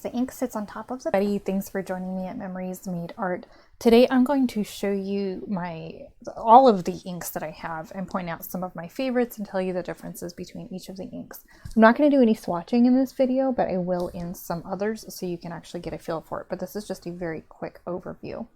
the ink sits on top of the Betty. Thanks for joining me at Memories Made Art. Today I'm going to show you all of the inks that I have and point out some of my favorites and tell you the differences between each of the inks. I'm not going to do any swatching in this video, but I will in some others so you can actually get a feel for it. But this is just a very quick overview.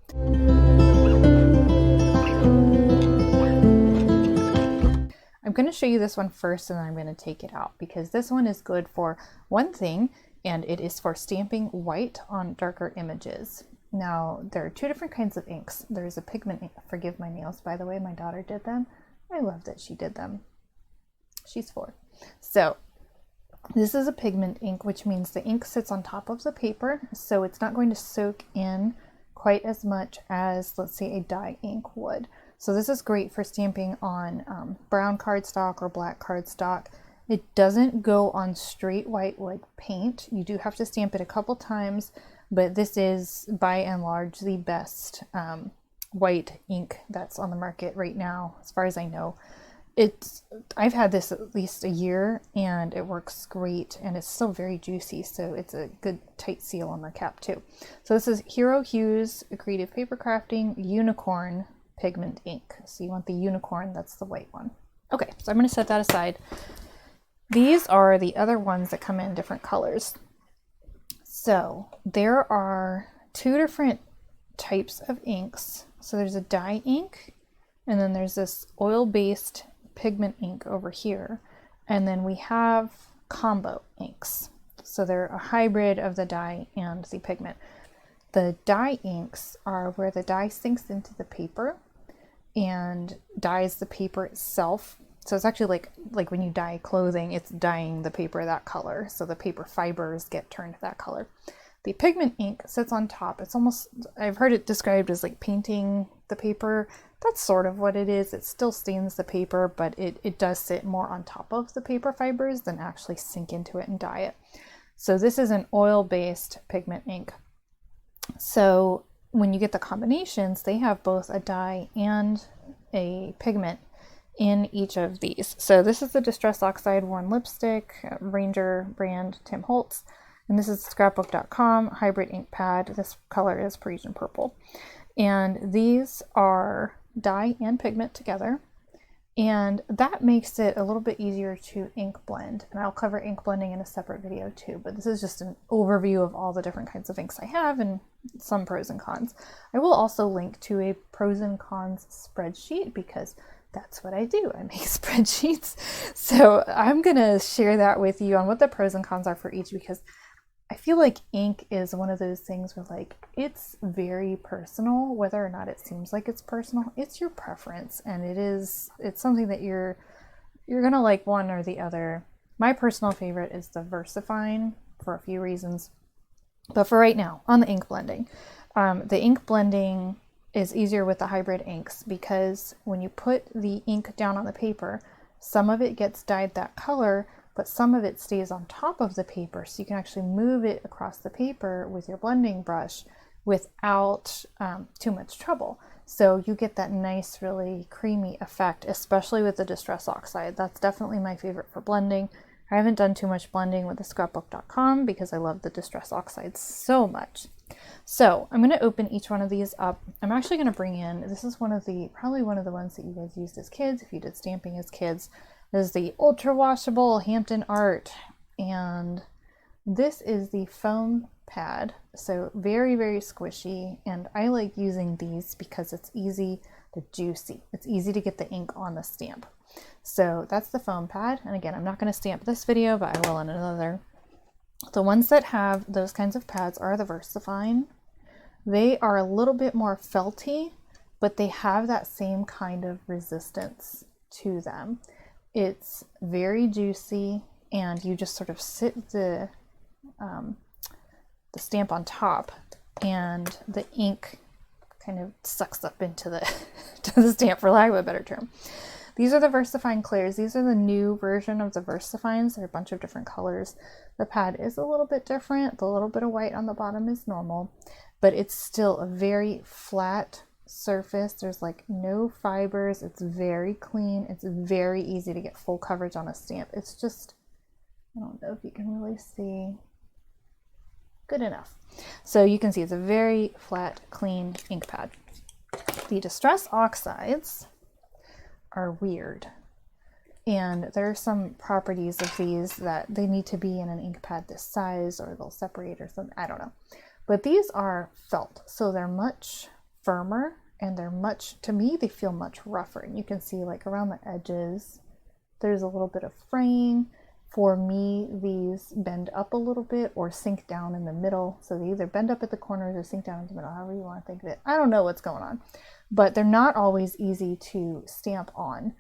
I'm going to show you this one first and then I'm going to take it out because this one is good for one thing, and it is for stamping white on darker images. Now, there are two different kinds of inks. There's a pigment ink. Forgive my nails, by the way, my daughter did them. I love that she did them. She's 4. So this is a pigment ink, which means the ink sits on top of the paper, so it's not going to soak in quite as much as, let's say, a dye ink would. So this is great for stamping on brown cardstock or black cardstock. It doesn't go on straight white like paint. You do have to stamp it a couple times, but this is by and large the best white ink that's on the market right now, as far as I know. I've had this at least a year and it works great, and it's still very juicy, so it's a good tight seal on the cap too. So this is Hero Hues Creative Paper Crafting Unicorn Pigment Ink. So you want the unicorn, that's the white one. Okay, so I'm going to set that aside. These are the other ones that come in different colors. So there are two different types of inks. So there's a dye ink, and then there's this oil-based pigment ink over here. And then we have combo inks. So they're a hybrid of the dye and the pigment. The dye inks are where the dye sinks into the paper and dyes the paper itself. So it's actually like when you dye clothing, it's dyeing the paper that color. So the paper fibers get turned that color. The pigment ink sits on top. It's almost, I've heard it described as like painting the paper. That's sort of what it is. It still stains the paper, but it does sit more on top of the paper fibers than actually sink into it and dye it. So this is an oil-based pigment ink. So when you get the combinations, they have both a dye and a pigment in each of these. So this is the Distress Oxide Worn Lipstick, Ranger brand, Tim Holtz. And this is Scrapbook.com hybrid ink pad. This color is Parisian purple. And these are dye and pigment together. And that makes it a little bit easier to ink blend. And I'll cover ink blending in a separate video too, but this is just an overview of all the different kinds of inks I have and some pros and cons. I will also link to a pros and cons spreadsheet because that's what I do. I make spreadsheets. So I'm going to share that with you on what the pros and cons are for each, because I feel like ink is one of those things where like it's very personal, whether or not it seems like it's personal. It's your preference, and it's something that you're gonna like one or the other. My personal favorite is the Versafine for a few reasons, but for right now on the ink blending, the ink blending is easier with the hybrid inks because when you put the ink down on the paper, some of it gets dyed that color, but some of it stays on top of the paper, so you can actually move it across the paper with your blending brush without too much trouble. So you get that nice, really creamy effect, especially with the Distress Oxide. That's definitely my favorite for blending. I haven't done too much blending with the Scrapbook.com because I love the Distress Oxide so much. So I'm going to open each one of these up. I'm actually going to bring in, this is probably one of the ones that you guys used as kids, if you did stamping as kids. This is the Ultra Washable Hampton Art, and this is the foam pad, so very, very squishy, and I like using these because it's easy, they're juicy. It's easy to get the ink on the stamp. So that's the foam pad, and again, I'm not going to stamp this video, but I will in another. The ones that have those kinds of pads are the Versafine. They are a little bit more felty, but they have that same kind of resistance to them. It's very juicy, and you just sort of sit the stamp on top, and the ink kind of sucks up into the to the stamp, for lack of a better term. These are the Versafine Clears. These are the new version of the Versafines. They're a bunch of different colors. The pad is a little bit different. The little bit of white on the bottom is normal, but it's still a very flat surface. There's like no fibers. It's very clean. It's very easy to get full coverage on a stamp. It's just, I don't know if you can really see. good enough. So you can see it's a very flat, clean ink pad. The Distress Oxides are weird. And there are some properties of these that they need to be in an ink pad this size, or they'll separate or something, I don't know. But these are felt, so they're much firmer, and they're much, to me, they feel much rougher. And you can see like around the edges, there's a little bit of fraying. For me, these bend up a little bit or sink down in the middle. So they either bend up at the corners or sink down in the middle, however you want to think of it. I don't know what's going on, but they're not always easy to stamp on.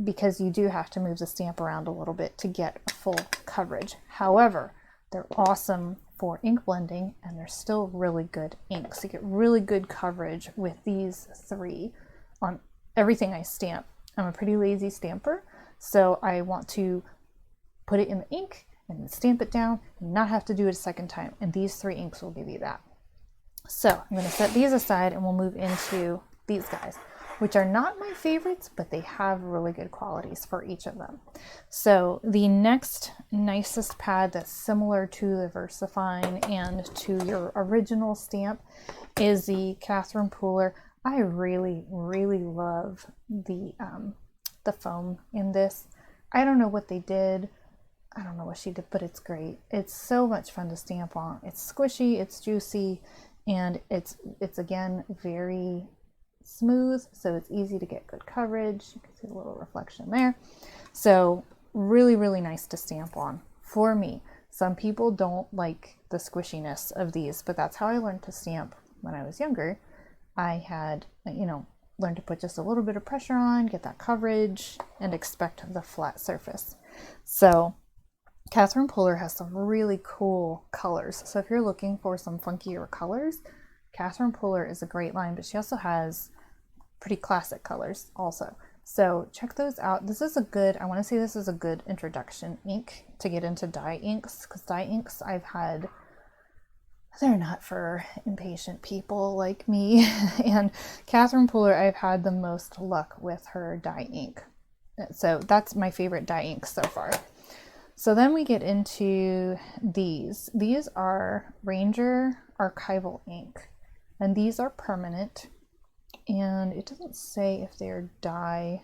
Because you do have to move the stamp around a little bit to get full coverage. However, they're awesome for ink blending, and they're still really good inks. You get really good coverage with these three on everything I stamp. I'm a pretty lazy stamper, so I want to put it in the ink and then stamp it down and not have to do it a second time, and these three inks will give you that. So I'm going to set these aside and we'll move into these guys, which are not my favorites, but they have really good qualities for each of them. So the next nicest pad that's similar to the Versafine and to your original stamp is the Katherine Pooler. I really, really love the foam in this. I don't know what they did. I don't know what she did, but it's great. It's so much fun to stamp on. It's squishy, it's juicy, and it's again very smooth, so it's easy to get good coverage. You can see a little reflection there. So really, really nice to stamp on for me. Some people don't like the squishiness of these, but that's how I learned to stamp when I was younger. I had, learned to put just a little bit of pressure on, get that coverage, and expect the flat surface. So Katherine Pooler has some really cool colors. So if you're looking for some funkier colors, Katherine Pooler is a great line, but she also has pretty classic colors also. So check those out. This is a good, I want to say this is a good introduction ink to get into dye inks, because dye inks they're not for impatient people like me. And Katherine Pooler, I've had the most luck with her dye ink. So that's my favorite dye ink so far. So then we get into these. These are Ranger Archival Ink. And these are permanent, and it doesn't say if they're dye.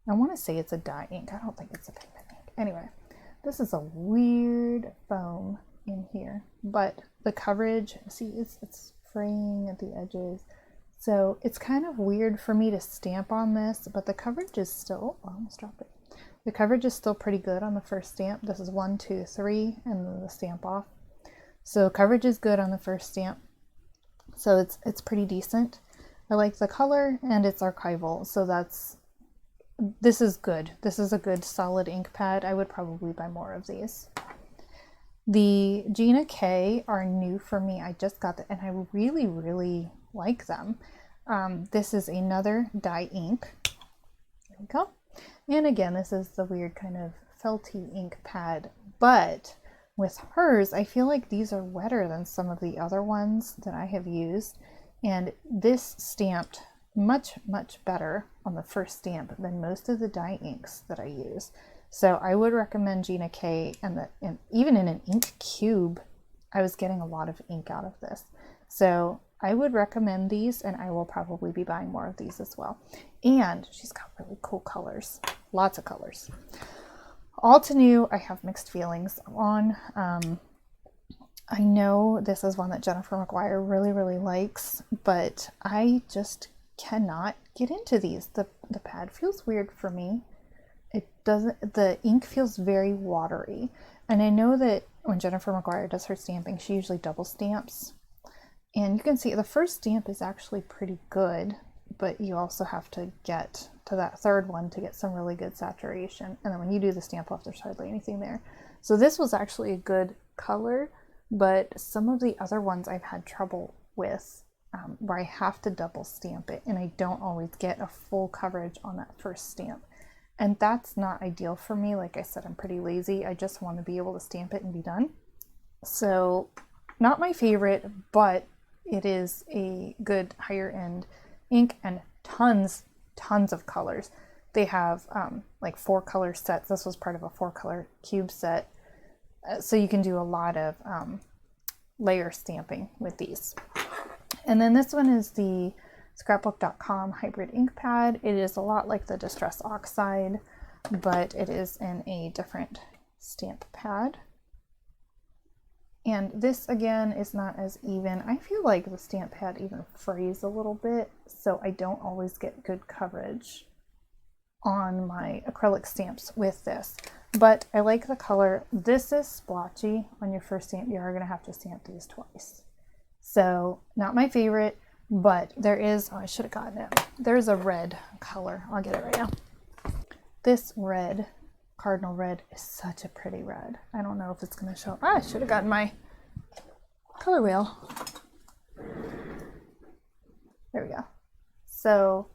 I want to say it's a dye ink. I don't think it's a pigment ink. Anyway, this is a weird foam in here, but the coverage, see, it's fraying at the edges. So it's kind of weird for me to stamp on this, but the coverage is still, I almost dropped it. The coverage is still pretty good on the first stamp. This is 1, 2, 3, and then the stamp off. So coverage is good on the first stamp. So it's pretty decent. I like the color, and it's archival, so this is good. This is a good solid ink pad. I would probably buy more of these. The Gina K are new for me. I just got them, and I really, really like them. This is another dye ink. There we go. And again, this is the weird kind of felty ink pad, but with hers, I feel like these are wetter than some of the other ones that I have used, and this stamped much, much better on the first stamp than most of the dye inks that I use. So I would recommend Gina K, and even in an ink cube, I was getting a lot of ink out of this. So I would recommend these, and I will probably be buying more of these as well. And she's got really cool colors, lots of colors. Altenew, I have mixed feelings on. I know this is one that Jennifer McGuire really, really likes, but I just cannot get into these. The pad feels weird for me. It doesn't, the ink feels very watery. And I know that when Jennifer McGuire does her stamping, she usually double stamps. And you can see the first stamp is actually pretty good, but you also have to get to that third one to get some really good saturation. And then when you do the stamp off, there's hardly anything there. So this was actually a good color, but some of the other ones I've had trouble with where I have to double stamp it, and I don't always get a full coverage on that first stamp. And that's not ideal for me. Like I said, I'm pretty lazy. I just want to be able to stamp it and be done. So not my favorite, but it is a good higher end ink, and tons of colors. They have like 4 color sets. This was part of a 4 color cube set. So you can do a lot of layer stamping with these. And then this one is the Scrapbook.com hybrid ink pad. It is a lot like the Distress Oxide, but it is in a different stamp pad. And this again is not as even. I feel like the stamp pad even frays a little bit, so I don't always get good coverage on my acrylic stamps with this. But I like the color. This is splotchy on your first stamp. You are going to have to stamp these twice. So not my favorite, but there is, oh, I should have gotten it. There's a red color. I'll get it right now. This red, cardinal red, is such a pretty red. I don't know if it's going to show. I should have gotten my color wheel. There we go. So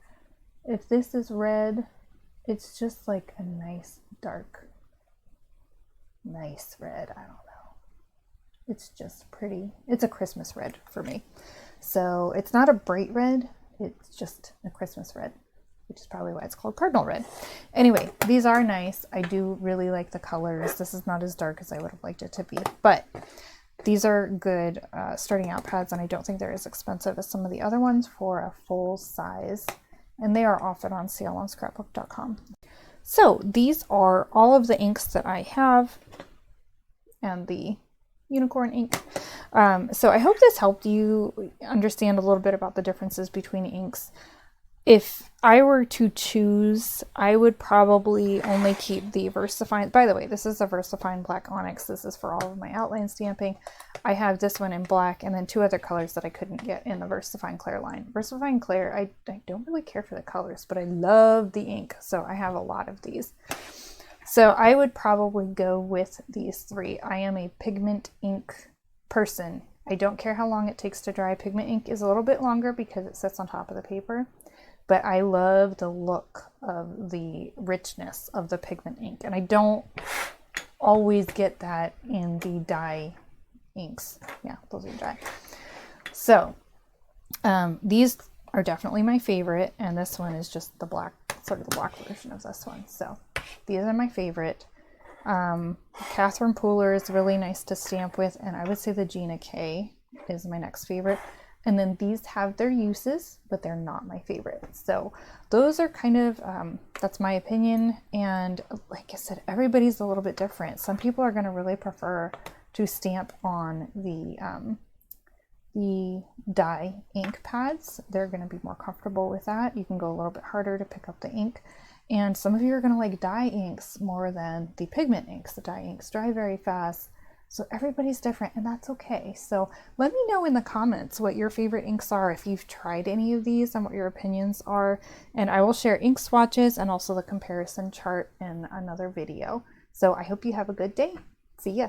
if this is red, it's just like a nice dark, nice red. I don't know. It's just pretty. It's a Christmas red for me. So it's not a bright red. It's just a Christmas red, which is probably why it's called cardinal red. Anyway, these are nice. I do really like the colors. This is not as dark as I would have liked it to be, but these are good starting out pads, and I don't think they're as expensive as some of the other ones for a full size, and they are often on sale on scrapbook.com. So these are all of the inks that I have, and the Unicorn ink. So I hope this helped you understand a little bit about the differences between inks. If I were to choose, I would probably only keep the Versafine. By the way, this is a Versafine Black Onyx. This is for all of my outline stamping. I have this one in black and then two other colors that I couldn't get in the Versafine Clair line. Versafine Clair, I don't really care for the colors, but I love the ink, so I have a lot of these. So I would probably go with these three. I am a Pigment Ink person. I don't care how long it takes to dry. Pigment Ink is a little bit longer because it sits on top of the paper, but I love the look of the richness of the Pigment Ink, and I don't always get that in the dye inks. Yeah, those are dye. So these are definitely my favorite, and this one is just the black, sort of the black version of this one. So these are my favorite. Katherine Pooler is really nice to stamp with, and I would say the Gina K is my next favorite. And then these have their uses, but they're not my favorite. So those are kind of, that's my opinion. And like I said, everybody's a little bit different. Some people are going to really prefer to stamp on the dye ink pads. They're going to be more comfortable with that. You can go a little bit harder to pick up the ink. And some of you are going to like dye inks more than the pigment inks. The dye inks dry very fast. So everybody's different, and that's okay. So let me know in the comments what your favorite inks are, if you've tried any of these, and what your opinions are. And I will share ink swatches and also the comparison chart in another video. So I hope you have a good day. See ya.